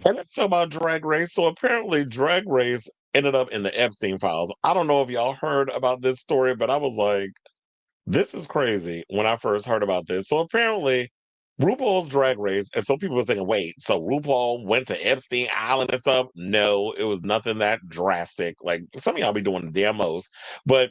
And let's talk about Drag Race. So apparently, Drag Race ended up in the Epstein files. I don't know if y'all heard about this story, but I was like, this is crazy when I first heard about this. So apparently, RuPaul's Drag Race, and some people were thinking, wait, so RuPaul went to Epstein Island and stuff? No, it was nothing that drastic. Like some of y'all be doing the damn most, but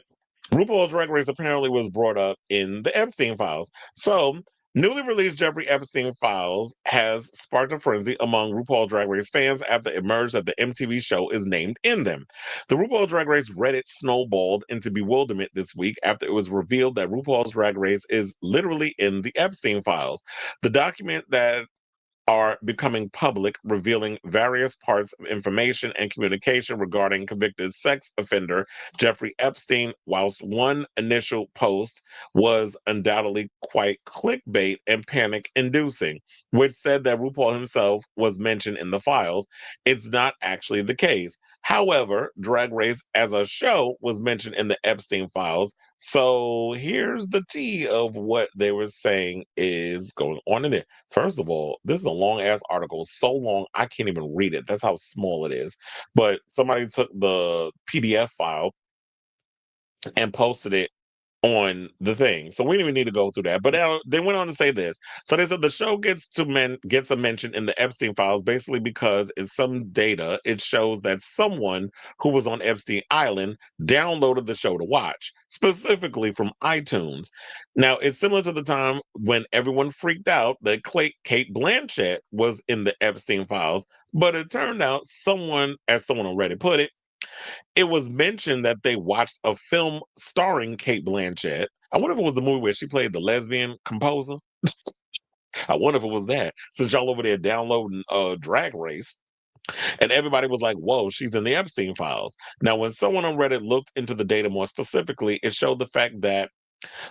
RuPaul's Drag Race apparently was brought up in the Epstein files. So newly released Jeffrey Epstein files has sparked a frenzy among RuPaul's Drag Race fans after it emerged that the MTV show is named in them. The RuPaul Drag Race Reddit snowballed into bewilderment this week after it was revealed that RuPaul's Drag Race is literally in the Epstein files. The document that are becoming public, revealing various parts of information and communication regarding convicted sex offender Jeffrey Epstein, whilst one initial post was undoubtedly quite clickbait and panic inducing, which said that RuPaul himself was mentioned in the files. It's not actually the case. However, Drag Race as a show was mentioned in the Epstein files. So here's the tea of what they were saying is going on in there. First of all, this is a long ass article, so long I can't even read it. That's how small it is. But somebody took the PDF file and posted it on the thing. So we didn't even need to go through that. But they went on to say this. So they said the show gets a mention in the Epstein files basically because in some data it shows that someone who was on Epstein Island downloaded the show to watch, specifically from iTunes. Now it's similar to the time when everyone freaked out that Kate Blanchett was in the Epstein files, but it turned out as someone on Reddit put it, it was mentioned that they watched a film starring Kate Blanchett. I wonder if it was the movie where she played the lesbian composer. I wonder if it was that. Since y'all over there downloading Drag Race, and everybody was like, "Whoa, she's in the Epstein files." Now, when someone on Reddit looked into the data more specifically, it showed the fact that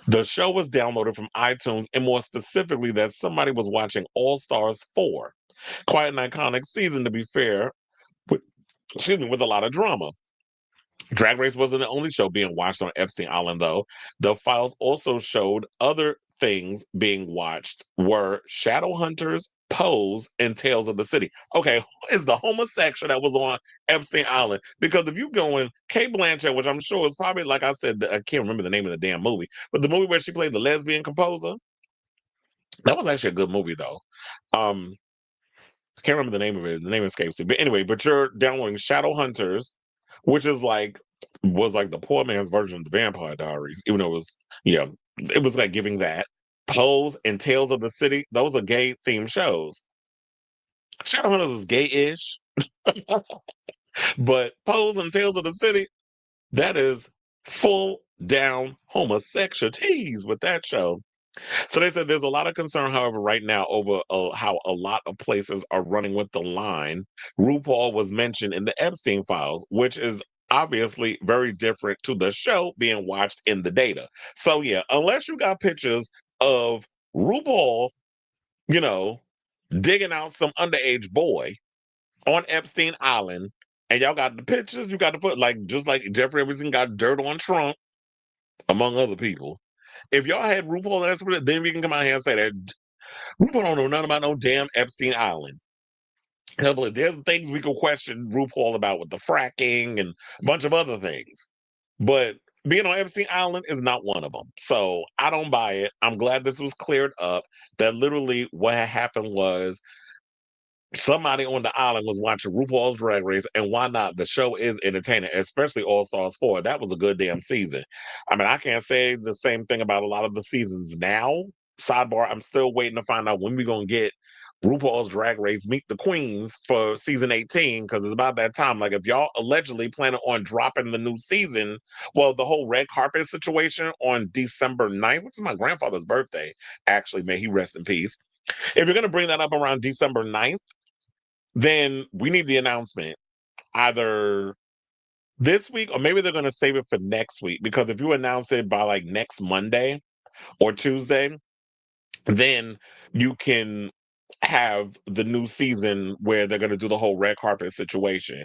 the show was downloaded from iTunes, and more specifically, that somebody was watching All Stars 4, quite an iconic season, to be fair. With, excuse me, with a lot of drama. Drag Race wasn't the only show being watched on Epstein Island, though. The files also showed other things being watched were Shadowhunters, Pose, and Tales of the City. Okay, who is the homosexual that was on Epstein Island? Because if you go in, Kate Blanchett, which I'm sure is probably, like I said, I can't remember the name of the damn movie, but the movie where she played the lesbian composer, that was actually a good movie, though. Um, I can't remember the name of it. The name escapes me. But anyway, but you're downloading Shadowhunters, which is like was like the poor man's version of the Vampire Diaries, even though it was yeah, it was like giving that. Pose and Tales of the City, those are gay themed shows. Shadowhunters was gay-ish, but Pose and Tales of the City, that is full down homosexual tease with that show. So they said there's a lot of concern, however, right now over how a lot of places are running with the line. RuPaul was mentioned in the Epstein files, which is obviously very different to the show being watched in the data. So yeah, unless you got pictures of RuPaul, you know, digging out some underage boy on Epstein Island, and y'all got the pictures, you got the foot, like just like Jeffrey Epstein got dirt on Trump, among other people. If y'all had RuPaul and that's then we can come out here and say that RuPaul don't know nothing about no damn Epstein Island. Hell, but there's things we could question RuPaul about with the fracking and a bunch of other things. But being on Epstein Island is not one of them. So I don't buy it. I'm glad this was cleared up. That literally what had happened was somebody on the island was watching RuPaul's Drag Race, and why not? The show is entertaining, especially All Stars 4. That was a good damn season. I mean, I can't say the same thing about a lot of the seasons now. Sidebar, I'm still waiting to find out when we're going to get RuPaul's Drag Race Meet the Queens for season 18, because it's about that time. Like, if y'all allegedly planning on dropping the new season, well, the whole red carpet situation on December 9th, which is my grandfather's birthday, actually, may he rest in peace. If you're going to bring that up around December 9th, then we need the announcement either this week or maybe they're going to save it for next week. Because if you announce it by like next Monday or Tuesday, then you can have the new season where they're going to do the whole red carpet situation.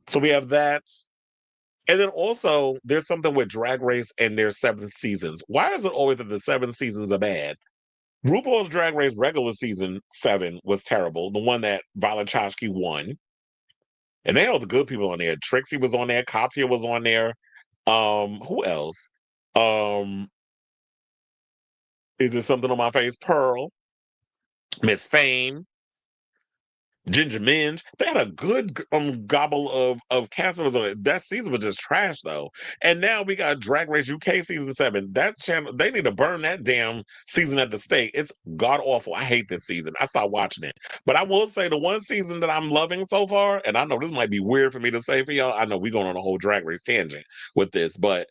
So we have that. And then also, there's something with Drag Race and their 7 seasons. Why is it always that the 7 seasons are bad? RuPaul's Drag Race regular season 7 was terrible. The one that Valachowski won. And they had all the good people on there. Trixie was on there. Katya was on there. Who else? Um, is there something on my face? Pearl, Miss Fame, Ginger Minge. They had a good gobble of cast members on it. That season was just trash though. And now we got Drag Race UK season 7. That channel, they need to burn that damn season at the stake. It's god awful. I hate this season. I stopped watching it. But I will say the one season that I'm loving so far, and I know this might be weird for me to say for y'all. I know we're going on a whole Drag Race tangent with this, but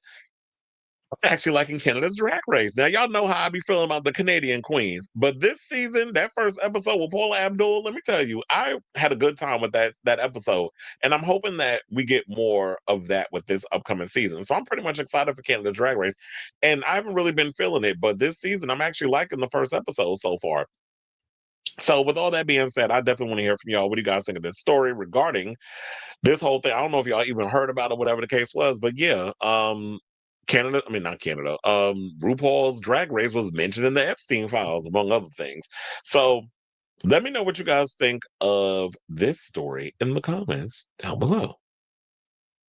I'm actually liking Canada's Drag Race. Now, y'all know how I be feeling about the Canadian queens, but this season, that first episode with Paula Abdul, let me tell you, I had a good time with that episode, and I'm hoping that we get more of that with this upcoming season. So I'm pretty much excited for Canada's Drag Race, and I haven't really been feeling it, but this season, I'm actually liking the first episode so far. So, with all that being said, I definitely want to hear from y'all. What do you guys think of this story regarding this whole thing? I don't know if y'all even heard about it, whatever the case was, but yeah, Canada, I mean not Canada, RuPaul's Drag Race was mentioned in the Epstein files, among other things. So let me know what you guys think of this story in the comments down below.